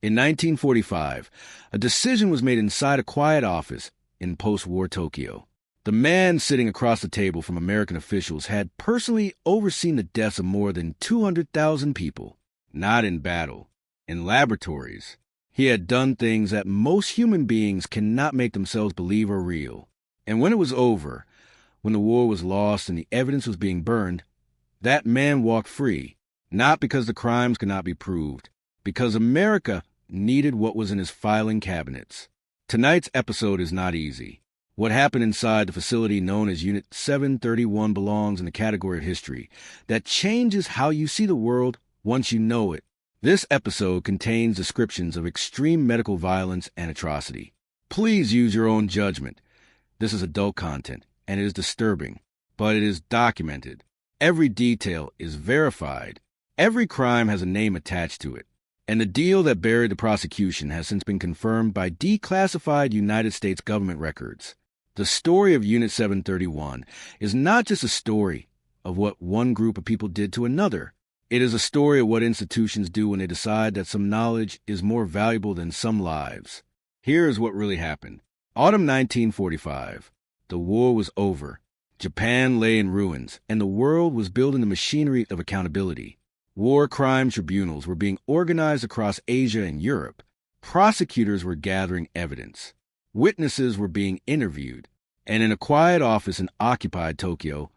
In 1945, a decision was made inside a quiet office in post-war Tokyo. The man sitting across the table from American officials had personally overseen the deaths of more than 200,000 people, not in battle, in laboratories. He had done things that most human beings cannot make themselves believe are real. And when it was over, when the war was lost and the evidence was being burned, that man walked free, not because the crimes could not be proved, because America needed what was in his filing cabinets. Tonight's episode is not easy. What happened inside the facility known as Unit 731 belongs in the category of history that changes how you see the world once you know it. This episode contains descriptions of extreme medical violence and atrocity. Please use your own judgment. This is adult content, and it is disturbing, but it is documented. Every detail is verified. Every crime has a name attached to it. And the deal that buried the prosecution has since been confirmed by declassified United States government records. The story of Unit 731 is not just a story of what one group of people did to another. It is a story of what institutions do when they decide that some knowledge is more valuable than some lives. Here is what really happened. Autumn 1945. The war was over. Japan lay in ruins, and the world was building the machinery of accountability. War crime tribunals were being organized across Asia and Europe. Prosecutors were gathering evidence. Witnesses were being interviewed. And in a quiet office in occupied Tokyo,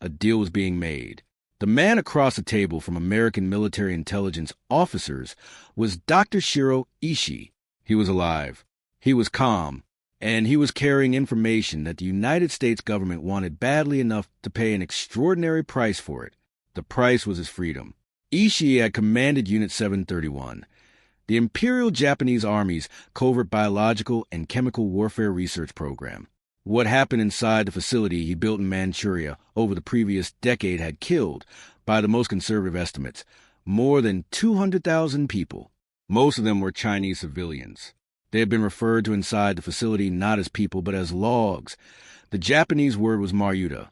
a deal was being made. The man across the table from American military intelligence officers was Dr. Shiro Ishii. He was alive. He was calm. And he was carrying information that the United States government wanted badly enough to pay an extraordinary price for it. The price was his freedom. Ishii had commanded Unit 731, the Imperial Japanese Army's covert biological and chemical warfare research program. What happened inside the facility he built in Manchuria over the previous decade had killed, by the most conservative estimates, more than 200,000 people. Most of them were Chinese civilians. They had been referred to inside the facility not as people but as logs. The Japanese word was maryuta,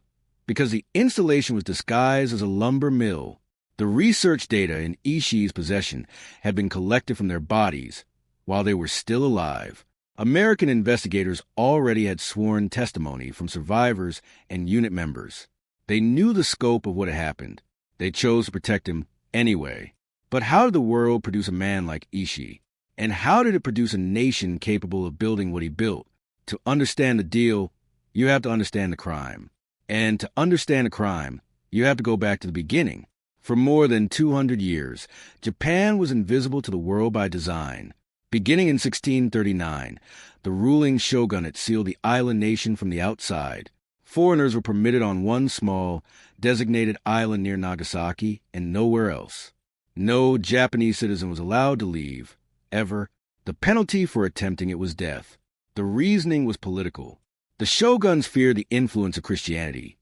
because the installation was disguised as a lumber mill. The research data in Ishii's possession had been collected from their bodies while they were still alive. American investigators already had sworn testimony from survivors and unit members. They knew the scope of what had happened. They chose to protect him anyway. But how did the world produce a man like Ishii? And how did it produce a nation capable of building what he built? To understand the deal, you have to understand the crime. And to understand the crime, you have to go back to the beginning. For more than 200 years, Japan was invisible to the world by design. Beginning in 1639, the ruling shogunate sealed the island nation from the outside. Foreigners were permitted on one small, designated island near Nagasaki and nowhere else. No Japanese citizen was allowed to leave, ever. The penalty for attempting it was death. The reasoning was political. The shoguns feared the influence of Christianity,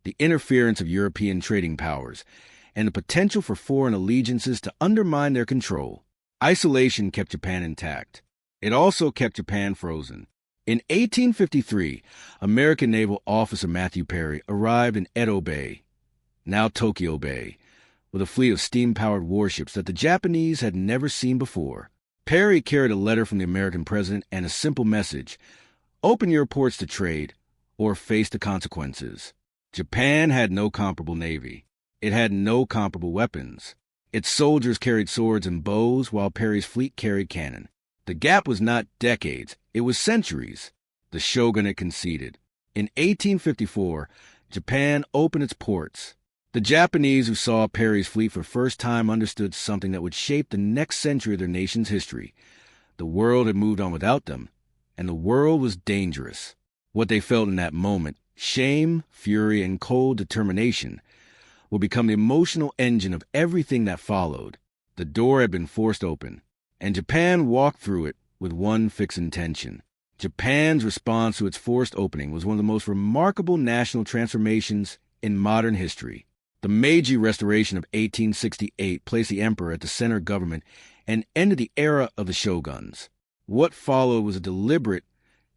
the interference of European trading powers, and the potential for foreign allegiances to undermine their control. Isolation kept Japan intact. It also kept Japan frozen. In 1853, American naval officer Matthew Perry arrived in Edo Bay, now Tokyo Bay, with a fleet of steam-powered warships that the Japanese had never seen before. Perry carried a letter from the American president and a simple message: open your ports to trade or face the consequences. Japan had no comparable navy. It had no comparable weapons. Its soldiers carried swords and bows, while Perry's fleet carried cannon. The gap was not decades, it was centuries. The shogunate conceded. In 1854, Japan opened its ports. The Japanese who saw Perry's fleet for the first time understood something that would shape the next century of their nation's history. The world had moved on without them, and the world was dangerous. What they felt in that moment, shame, fury, and cold determination, would become the emotional engine of everything that followed. The door had been forced open, and Japan walked through it with one fixed intention. Japan's response to its forced opening was one of the most remarkable national transformations in modern history. The Meiji Restoration of 1868 placed the emperor at the center of government and ended the era of the shoguns. What followed was a deliberate,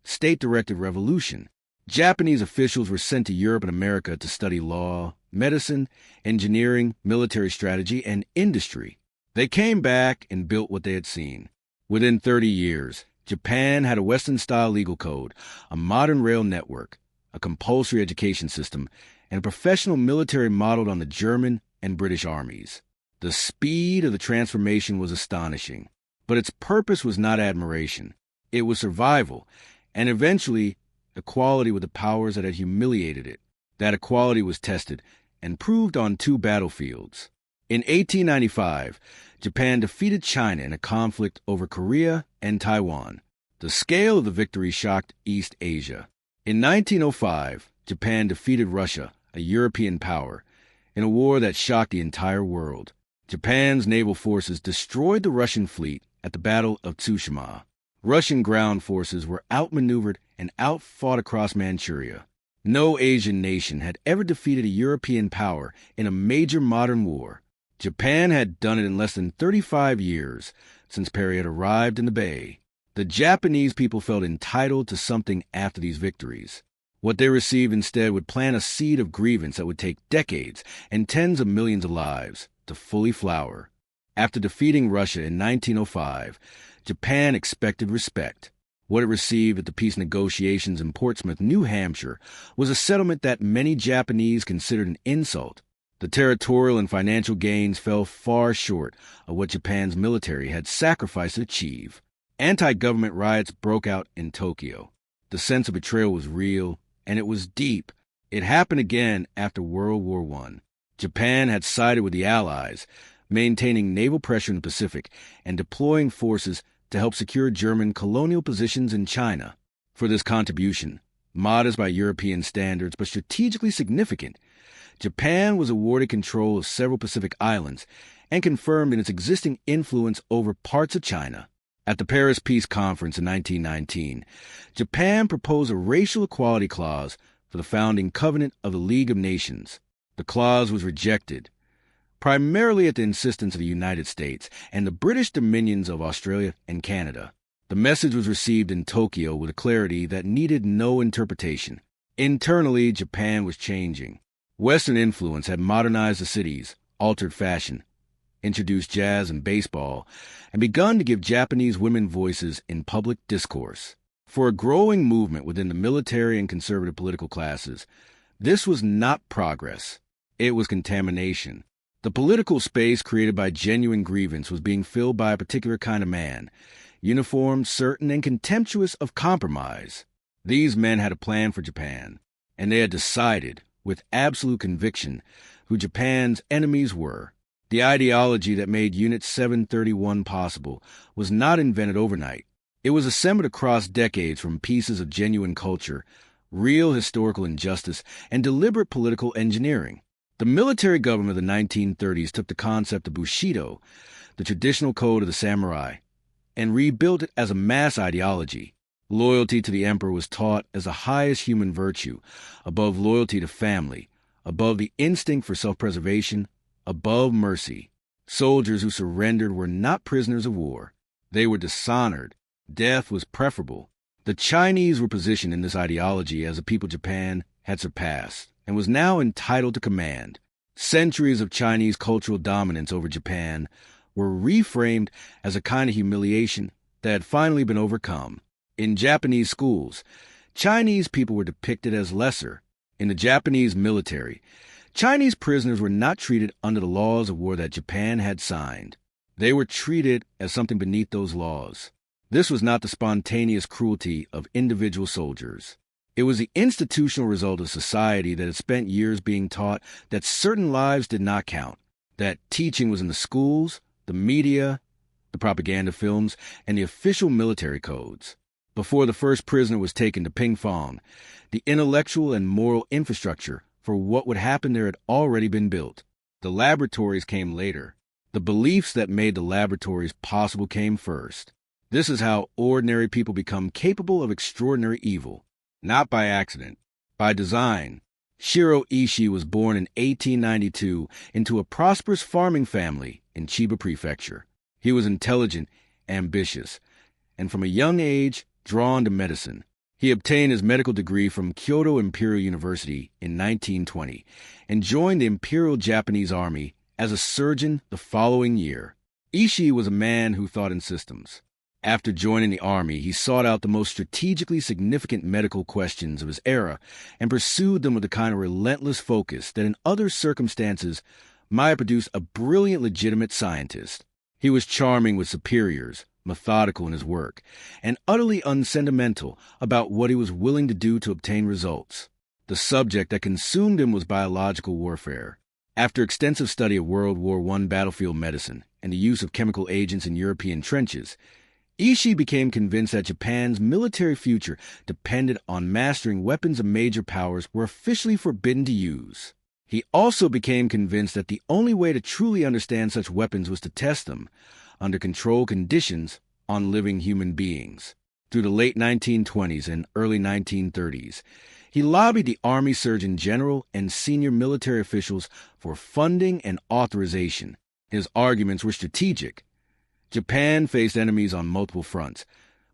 state-directed revolution. Japanese officials were sent to Europe and America to study law, medicine, engineering, military strategy, and industry. They came back and built what they had seen. Within 30 years, Japan had a Western-style legal code, a modern rail network, a compulsory education system, and a professional military modeled on the German and British armies. The speed of the transformation was astonishing, but its purpose was not admiration. It was survival, and eventually equality with the powers that had humiliated it. That equality was tested and proved on two battlefields. In 1895, Japan defeated China in a conflict over Korea and Taiwan. The scale of the victory shocked East Asia. In 1905, Japan defeated Russia, a European power, in a war that shocked the entire world. Japan's naval forces destroyed the Russian fleet at the Battle of Tsushima. Russian ground forces were outmaneuvered and outfought across Manchuria. No Asian nation had ever defeated a European power in a major modern war. Japan had done it in less than 35 years since Perry had arrived in the Bay. The Japanese people felt entitled to something after these victories. What they received instead would plant a seed of grievance that would take decades and tens of millions of lives to fully flower. After defeating Russia in 1905, Japan expected respect. What it received at the peace negotiations in Portsmouth, New Hampshire, was a settlement that many Japanese considered an insult. The territorial and financial gains fell far short of what Japan's military had sacrificed to achieve. Anti-government riots broke out in Tokyo. The sense of betrayal was real, and it was deep. It happened again after World War I. Japan had sided with the Allies, maintaining naval pressure in the Pacific and deploying forces to help secure German colonial positions in China. For this contribution, modest by European standards but strategically significant, Japan was awarded control of several Pacific islands and confirmed in its existing influence over parts of China. At the Paris Peace Conference in 1919, Japan proposed a racial equality clause for the founding covenant of the League of Nations. The clause was rejected, primarily at the insistence of the United States and the British dominions of Australia and Canada. The message was received in Tokyo with a clarity that needed no interpretation. Internally, Japan was changing. Western influence had modernized the cities, altered fashion, introduced jazz and baseball, and begun to give Japanese women voices in public discourse. For a growing movement within the military and conservative political classes, this was not progress. It was contamination. The political space created by genuine grievance was being filled by a particular kind of man, uniformed, certain, and contemptuous of compromise. These men had a plan for Japan, and they had decided, with absolute conviction, who Japan's enemies were. The ideology that made Unit 731 possible was not invented overnight. It was assembled across decades from pieces of genuine culture, real historical injustice, and deliberate political engineering. The military government of the 1930s took the concept of Bushido, the traditional code of the samurai, and rebuilt it as a mass ideology. Loyalty to the emperor was taught as the highest human virtue, above loyalty to family, above the instinct for self-preservation, above mercy. Soldiers who surrendered were not prisoners of war. They were dishonored. Death was preferable. The Chinese were positioned in this ideology as a people Japan had surpassed and was now entitled to command. Centuries of Chinese cultural dominance over Japan were reframed as a kind of humiliation that had finally been overcome. In Japanese schools, Chinese people were depicted as lesser. In the Japanese military, Chinese prisoners were not treated under the laws of war that Japan had signed. They were treated as something beneath those laws. This was not the spontaneous cruelty of individual soldiers. It was the institutional result of society that had spent years being taught that certain lives did not count, that teaching was in the schools, the media, the propaganda films, and the official military codes. Before the first prisoner was taken to Pingfong, the intellectual and moral infrastructure for what would happen there had already been built. The laboratories came later. The beliefs that made the laboratories possible came first. This is how ordinary people become capable of extraordinary evil. Not by accident, by design. Shiro Ishii was born in 1892 into a prosperous farming family in Chiba Prefecture. He was intelligent, ambitious, and from a young age drawn to medicine. He obtained his medical degree from Kyoto Imperial University in 1920 and joined the Imperial Japanese Army as a surgeon the following year. Ishii was a man who thought in systems. After joining the army, he sought out the most strategically significant medical questions of his era and pursued them with the kind of relentless focus that in other circumstances might have produced a brilliant legitimate scientist. He was charming with superiors, methodical in his work, and utterly unsentimental about what he was willing to do to obtain results. The subject that consumed him was biological warfare. After extensive study of World War I battlefield medicine and the use of chemical agents in European trenches, Ishii became convinced that Japan's military future depended on mastering weapons of major powers were officially forbidden to use. He also became convinced that the only way to truly understand such weapons was to test them, under controlled conditions, on living human beings. Through the late 1920s and early 1930s, he lobbied the Army Surgeon General and senior military officials for funding and authorization. His arguments were strategic. Japan faced enemies on multiple fronts,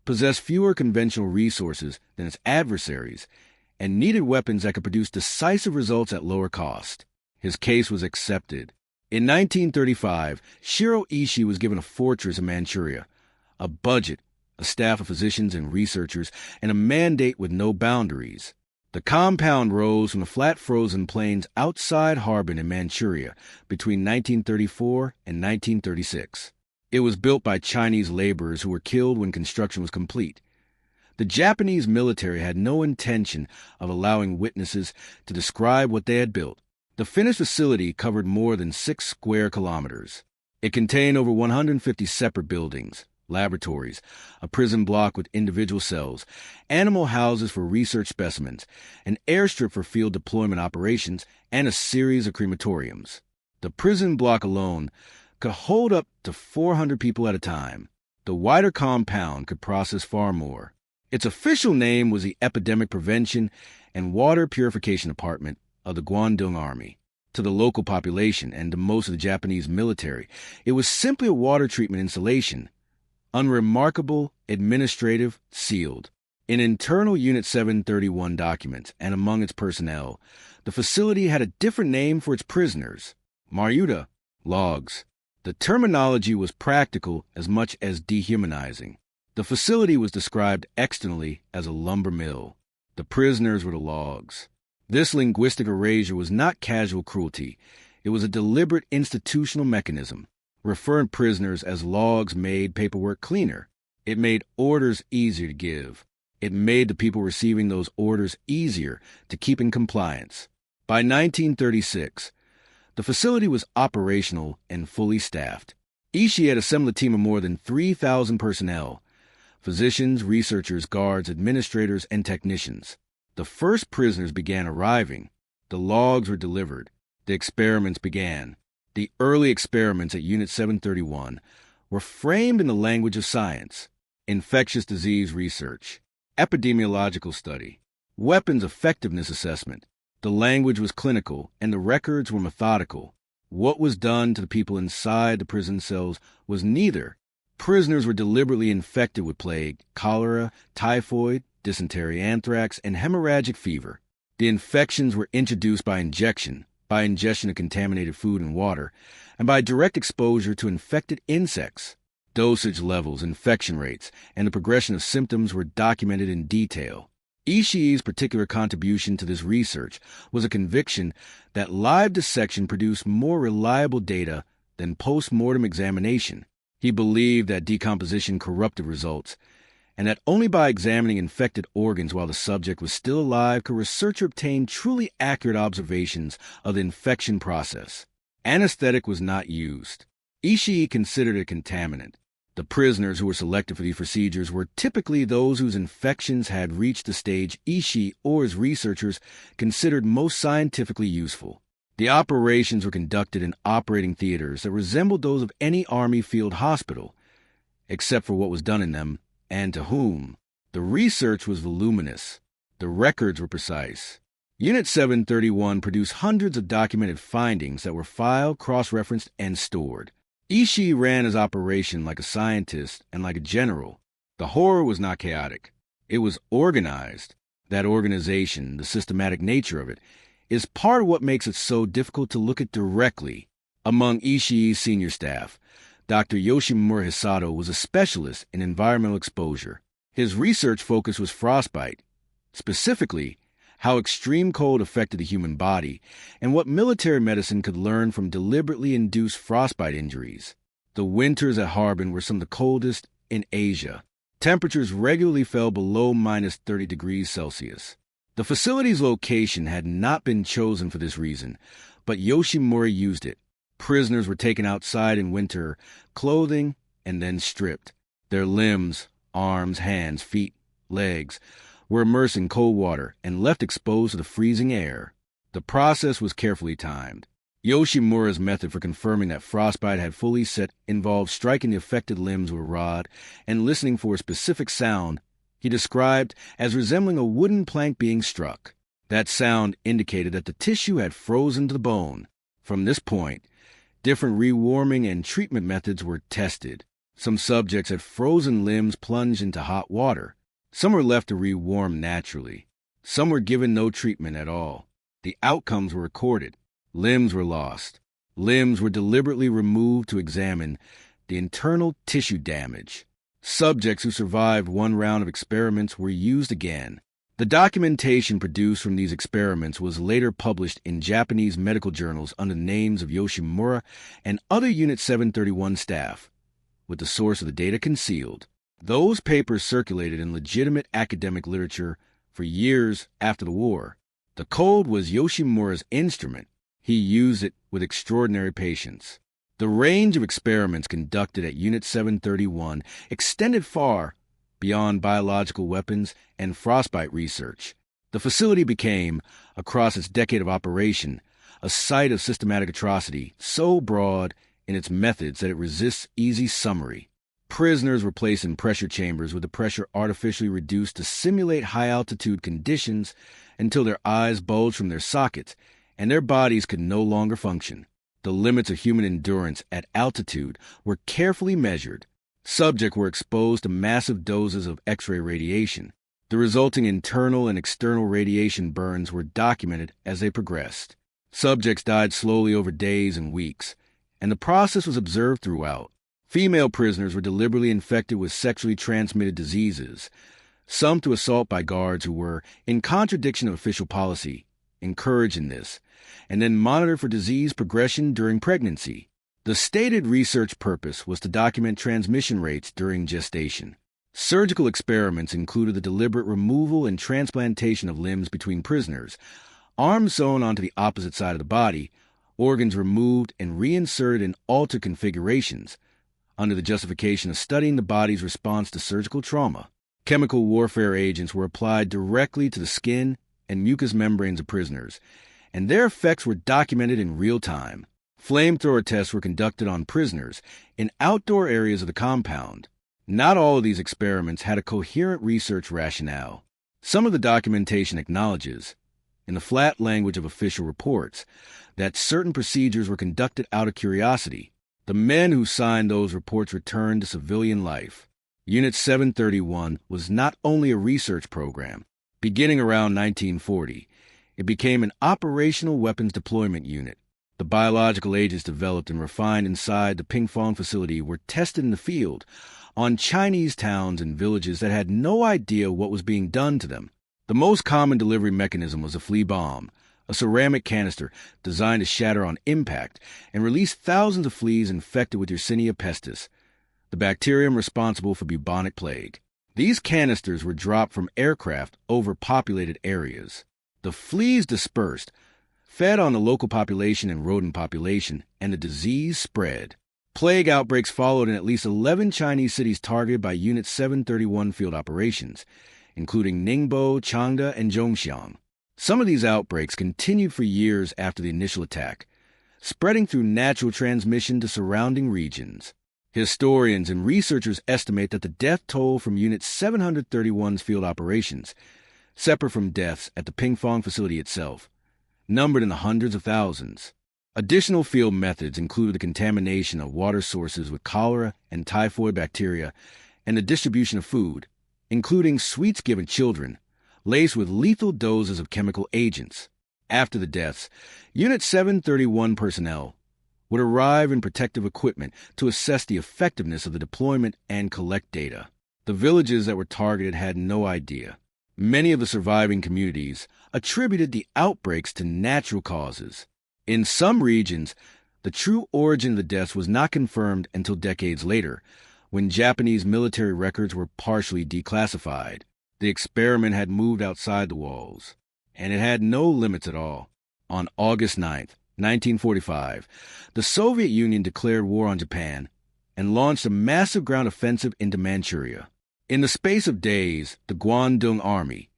possessed fewer conventional resources than its adversaries, and needed weapons that could produce decisive results at lower cost. His case was accepted. In 1935, Shiro Ishii was given a fortress in Manchuria, a budget, a staff of physicians and researchers, and a mandate with no boundaries. The compound rose from the flat frozen plains outside Harbin in Manchuria between 1934 and 1936. It was built by Chinese laborers who were killed when construction was complete. The Japanese military had no intention of allowing witnesses to describe what they had built. The finished facility covered more than 6 square kilometers. It contained over 150 separate buildings, laboratories, a prison block with individual cells, animal houses for research specimens, an airstrip for field deployment operations, and a series of crematoriums. The prison block alone could hold up to 400 people at a time. The wider compound could process far more. Its official name was the Epidemic Prevention and Water Purification Department of the Guangdong Army. To the local population and to most of the Japanese military, it was simply a water treatment installation. Unremarkable, administrative, sealed. In internal Unit 731 documents and among its personnel, the facility had a different name for its prisoners. Maryuta, logs. The terminology was practical as much as dehumanizing. The facility was described externally as a lumber mill. The prisoners were the logs. This linguistic erasure was not casual cruelty. It was a deliberate institutional mechanism. Referring prisoners as logs made paperwork cleaner. It made orders easier to give. It made the people receiving those orders easier to keep in compliance. By 1936, the facility was operational and fully staffed. Ishii had assembled a team of more than 3,000 personnel, physicians, researchers, guards, administrators, and technicians. The first prisoners began arriving. The logs were delivered. The experiments began. The early experiments at Unit 731 were framed in the language of science: infectious disease research, epidemiological study, weapons effectiveness assessment. The language was clinical, and the records were methodical. What was done to the people inside the prison cells was neither. Prisoners were deliberately infected with plague, cholera, typhoid, dysentery, anthrax, and hemorrhagic fever. The infections were introduced by injection, by ingestion of contaminated food and water, and by direct exposure to infected insects. Dosage levels, infection rates, and the progression of symptoms were documented in detail. Ishii's particular contribution to this research was a conviction that live dissection produced more reliable data than post-mortem examination. He believed that decomposition corrupted results, and that only by examining infected organs while the subject was still alive could researcher obtain truly accurate observations of the infection process. Anesthetic was not used. Ishii considered it a contaminant. The prisoners who were selected for these procedures were typically those whose infections had reached the stage Ishii or his researchers considered most scientifically useful. The operations were conducted in operating theaters that resembled those of any Army field hospital, except for what was done in them and to whom. The research was voluminous. The records were precise. Unit 731 produced hundreds of documented findings that were filed, cross-referenced, and stored. Ishii ran his operation like a scientist and like a general. The horror was not chaotic. It was organized. That organization, the systematic nature of it, is part of what makes it so difficult to look at directly. Among Ishii's senior staff, Dr. Yoshimura Hisato was a specialist in environmental exposure. His research focus was frostbite, specifically how extreme cold affected the human body and what military medicine could learn from deliberately induced frostbite injuries. The winters at Harbin were some of the coldest in Asia. Temperatures regularly fell below minus 30 degrees Celsius. The facility's location had not been chosen for this reason, but Yoshimura used it. Prisoners were taken outside in winter, clothing, and then stripped. Their limbs, arms, hands, feet, legs, were immersed in cold water and left exposed to the freezing air. The process was carefully timed. Yoshimura's method for confirming that frostbite had fully set involved striking the affected limbs with a rod and listening for a specific sound he described as resembling a wooden plank being struck. That sound indicated that the tissue had frozen to the bone. From this point, different rewarming and treatment methods were tested. Some subjects had frozen limbs plunged into hot water. Some were left to rewarm naturally. Some were given no treatment at all. The outcomes were recorded. Limbs were lost. Limbs were deliberately removed to examine the internal tissue damage. Subjects who survived one round of experiments were used again. The documentation produced from these experiments was later published in Japanese medical journals under the names of Yoshimura and other Unit 731 staff, with the source of the data concealed. Those papers circulated in legitimate academic literature for years after the war. The code was Yoshimura's instrument. He used it with extraordinary patience. The range of experiments conducted at Unit 731 extended far beyond biological weapons and frostbite research. The facility became, across its decade of operation, a site of systematic atrocity so broad in its methods that it resists easy summary. Prisoners were placed in pressure chambers with the pressure artificially reduced to simulate high-altitude conditions until their eyes bulged from their sockets and their bodies could no longer function. The limits of human endurance at altitude were carefully measured. Subjects were exposed to massive doses of X-ray radiation. The resulting internal and external radiation burns were documented as they progressed. Subjects died slowly over days and weeks, and the process was observed throughout. Female prisoners were deliberately infected with sexually transmitted diseases, some through assault by guards who were, in contradiction of official policy, encouraged in this, and then monitored for disease progression during pregnancy. The stated research purpose was to document transmission rates during gestation. Surgical experiments included the deliberate removal and transplantation of limbs between prisoners, arms sewn onto the opposite side of the body, organs removed and reinserted in altered configurations, under the justification of studying the body's response to surgical trauma. Chemical warfare agents were applied directly to the skin and mucous membranes of prisoners, and their effects were documented in real time. Flamethrower tests were conducted on prisoners in outdoor areas of the compound. Not all of these experiments had a coherent research rationale. Some of the documentation acknowledges, in the flat language of official reports, that certain procedures were conducted out of curiosity. The men who signed those reports returned to civilian life. Unit 731 was not only a research program. Beginning around 1940, it became an operational weapons deployment unit. The biological agents developed and refined inside the Pingfong facility were tested in the field on Chinese towns and villages that had no idea what was being done to them. The most common delivery mechanism was a flea bomb, a ceramic canister designed to shatter on impact and release thousands of fleas infected with Yersinia pestis, the bacterium responsible for bubonic plague. These canisters were dropped from aircraft over populated areas. The fleas dispersed, fed on the local population and rodent population, and the disease spread. Plague outbreaks followed in at least 11 Chinese cities targeted by Unit 731 field operations, including Ningbo, Changde, and Zhongshan. Some of these outbreaks continued for years after the initial attack, spreading through natural transmission to surrounding regions. Historians and researchers estimate that the death toll from Unit 731's field operations, separate from deaths at the Pingfong facility itself, numbered in the hundreds of thousands. Additional field methods included the contamination of water sources with cholera and typhoid bacteria and the distribution of food, including sweets given children, laced with lethal doses of chemical agents. After the deaths, Unit 731 personnel would arrive in protective equipment to assess the effectiveness of the deployment and collect data. The villages that were targeted had no idea. Many of the surviving communities attributed the outbreaks to natural causes. In some regions, the true origin of the deaths was not confirmed until decades later, when Japanese military records were partially declassified. The experiment had moved outside the walls, and it had no limits at all. On August 9, 1945, the Soviet Union declared war on Japan and launched a massive ground offensive into Manchuria. In the space of days, the Guandong Army,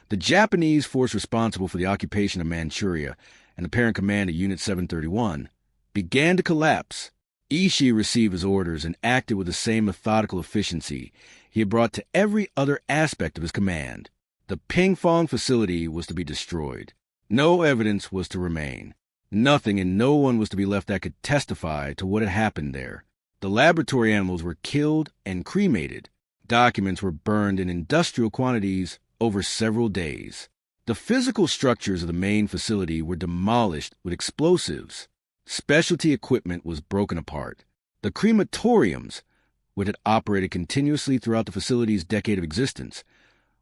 the Japanese force responsible for the occupation of Manchuria and the parent command of Unit 731, began to collapse. Ishii received his orders and acted with the same methodical efficiency he had brought to every other aspect of his command. The Pingfong facility was to be destroyed. No evidence was to remain. Nothing and no one was to be left that could testify to what had happened there. The laboratory animals were killed and cremated. Documents were burned in industrial quantities over several days. The physical structures of the main facility were demolished with explosives. Specialty equipment was broken apart. The crematoriums, which had operated continuously throughout the facility's decade of existence,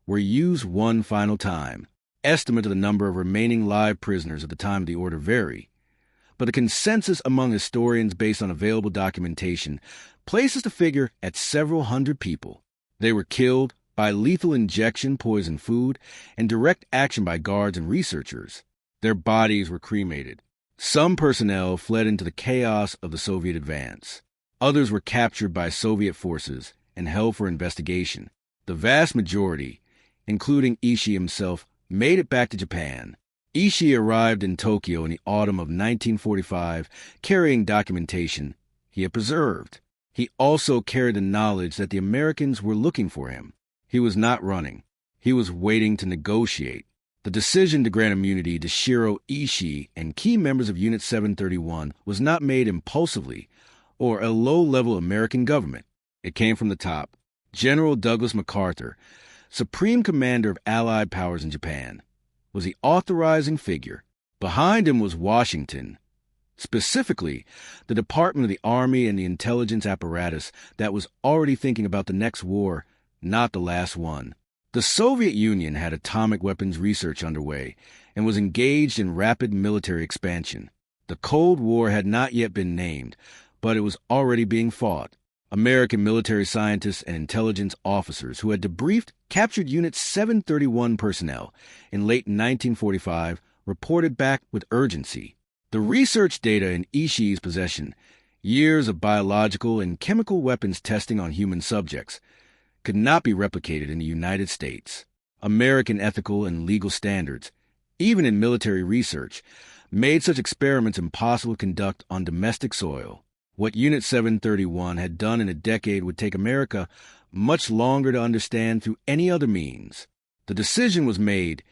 were used one final time. Estimates of the number of remaining live prisoners at the time of the order vary, but the consensus among historians based on available documentation places the figure at several hundred people. They were killed by lethal injection, poisoned food, and direct action by guards and researchers. Their bodies were cremated. Some personnel fled into the chaos of the Soviet advance. Others were captured by Soviet forces and held for investigation. The vast majority, including Ishii himself, made it back to Japan. Ishii arrived in Tokyo in the autumn of 1945, carrying documentation he had preserved. He also carried the knowledge that the Americans were looking for him. He was not running. He was waiting to negotiate. The decision to grant immunity to Shiro, Ishii, and key members of Unit 731 was not made impulsively or a low-level American government. It came from the top. General Douglas MacArthur, Supreme Commander of Allied powers in Japan, was the authorizing figure. Behind him was Washington, specifically the Department of the Army and the intelligence apparatus that was already thinking about the next war, not the last one. The Soviet Union had atomic weapons research underway and was engaged in rapid military expansion. The Cold War had not yet been named, but it was already being fought. American military scientists and intelligence officers who had debriefed captured Unit 731 personnel in late 1945 reported back with urgency. The research data in Ishii's possession, years of biological and chemical weapons testing on human subjects, could not be replicated in the United States. American ethical and legal standards, even in military research, made such experiments impossible to conduct on domestic soil. What Unit 731 had done in a decade would take America much longer to understand through any other means. The decision was made.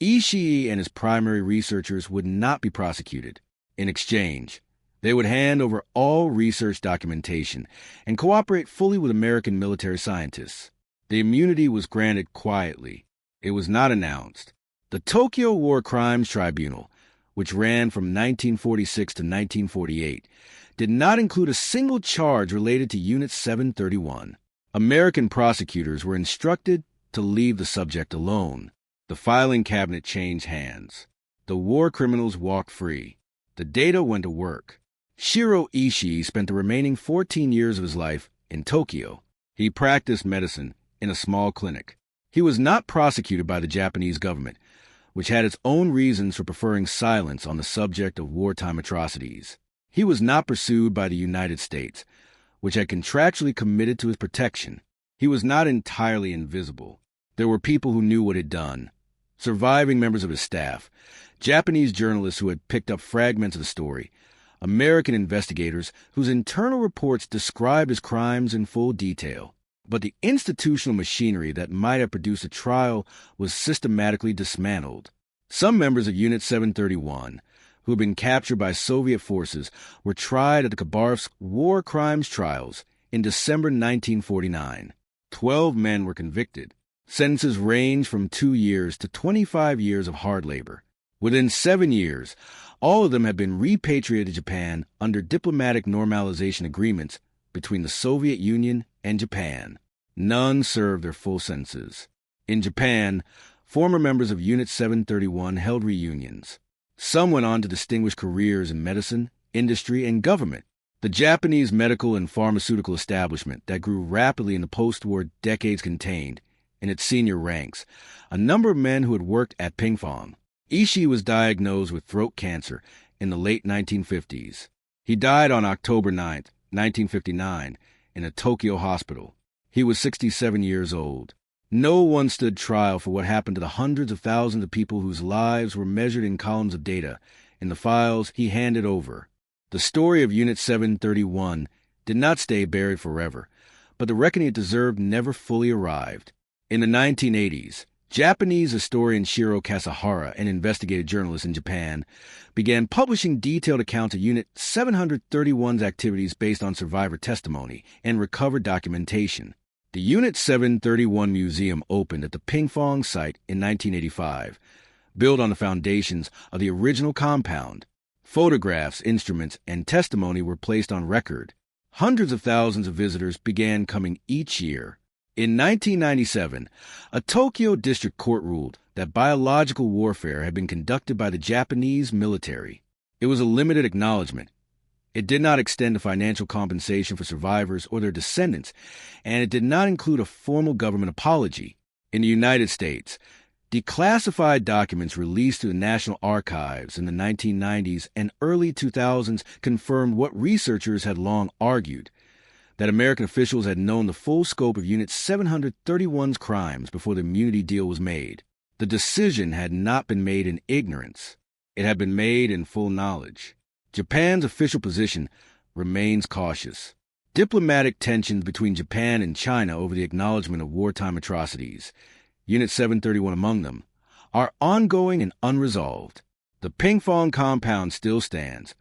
Ishii and his primary researchers would not be prosecuted. In exchange, they would hand over all research documentation and cooperate fully with American military scientists. The immunity was granted quietly. It was not announced. The Tokyo War Crimes Tribunal, which ran from 1946 to 1948, did not include a single charge related to Unit 731. American prosecutors were instructed to leave the subject alone. The filing cabinet changed hands. The war criminals walked free. The data went to work. Shiro Ishii spent the remaining 14 years of his life in Tokyo. He practiced medicine in a small clinic. He was not prosecuted by the Japanese government, which had its own reasons for preferring silence on the subject of wartime atrocities. He was not pursued by the United States, which had contractually committed to his protection. He was not entirely invisible. There were people who knew what he'd done. Surviving members of his staff, Japanese journalists who had picked up fragments of the story, American investigators whose internal reports described his crimes in full detail. But the institutional machinery that might have produced a trial was systematically dismantled. Some members of Unit 731, who had been captured by Soviet forces, were tried at the Khabarovsk war crimes trials in December 1949. 12 men were convicted. Sentences ranged from 2 years to 25 years of hard labor. Within 7 years, all of them had been repatriated to Japan under diplomatic normalization agreements between the Soviet Union and Japan. None served their full sentences. In Japan, former members of Unit 731 held reunions. Some went on to distinguish careers in medicine, industry, and government. The Japanese medical and pharmaceutical establishment that grew rapidly in the post-war decades contained, in its senior ranks, a number of men who had worked at Pingfong. Ishii was diagnosed with throat cancer in the late 1950s. He died on October 9, 1959, in a Tokyo hospital. He was 67 years old. No one stood trial for what happened to the hundreds of thousands of people whose lives were measured in columns of data in the files he handed over. The story of Unit 731 did not stay buried forever, but the reckoning it deserved never fully arrived. In the 1980s, Japanese historian Shiro, an investigative journalist in Japan, began publishing detailed accounts of Unit 731's activities based on survivor testimony and recovered documentation. The Unit 731 Museum opened at the Pingfong site in 1985, built on the foundations of the original compound. Photographs, instruments, and testimony were placed on record. Hundreds of thousands of visitors began coming each year. In 1997, a Tokyo district court ruled that biological warfare had been conducted by the Japanese military. It was a limited acknowledgement. It did not extend to financial compensation for survivors or their descendants, and it did not include a formal government apology. In the United States, declassified documents released to the National Archives in the 1990s and early 2000s confirmed what researchers had long argued, that American officials had known the full scope of Unit 731's crimes before the immunity deal was made. The decision had not been made in ignorance. It had been made in full knowledge. Japan's official position remains cautious. Diplomatic tensions between Japan and China over the acknowledgement of wartime atrocities, Unit 731 among them, are ongoing and unresolved. The Pingfong compound still stands,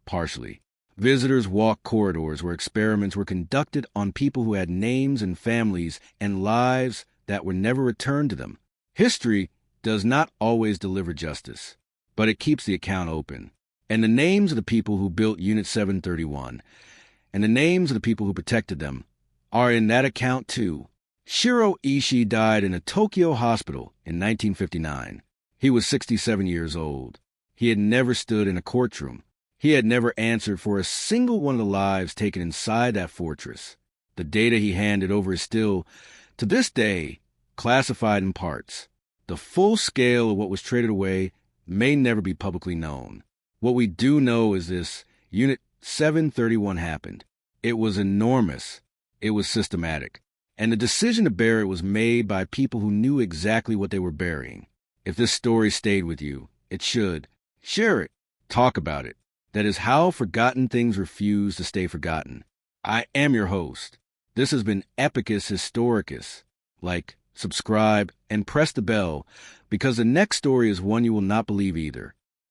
partially. Visitors walk corridors where experiments were conducted on people who had names and families and lives that were never returned to them. History does not always deliver justice, but it keeps the account open. And the names of the people who built Unit 731 and the names of the people who protected them are in that account too. Shiro Ishii died in a Tokyo hospital in 1959. He was 67 years old. He had never stood in a courtroom. He had never answered for a single one of the lives taken inside that fortress. The data he handed over is still, to this day, classified in parts. The full scale of what was traded away may never be publicly known. What we do know is this: Unit 731 happened. It was enormous. It was systematic. And the decision to bury it was made by people who knew exactly what they were burying. If this story stayed with you, it should. Share it. Talk about it. That is how forgotten things refuse to stay forgotten. I am your host. This has been Epicus Historicus. Like, subscribe, and press the bell, because the next story is one you will not believe either.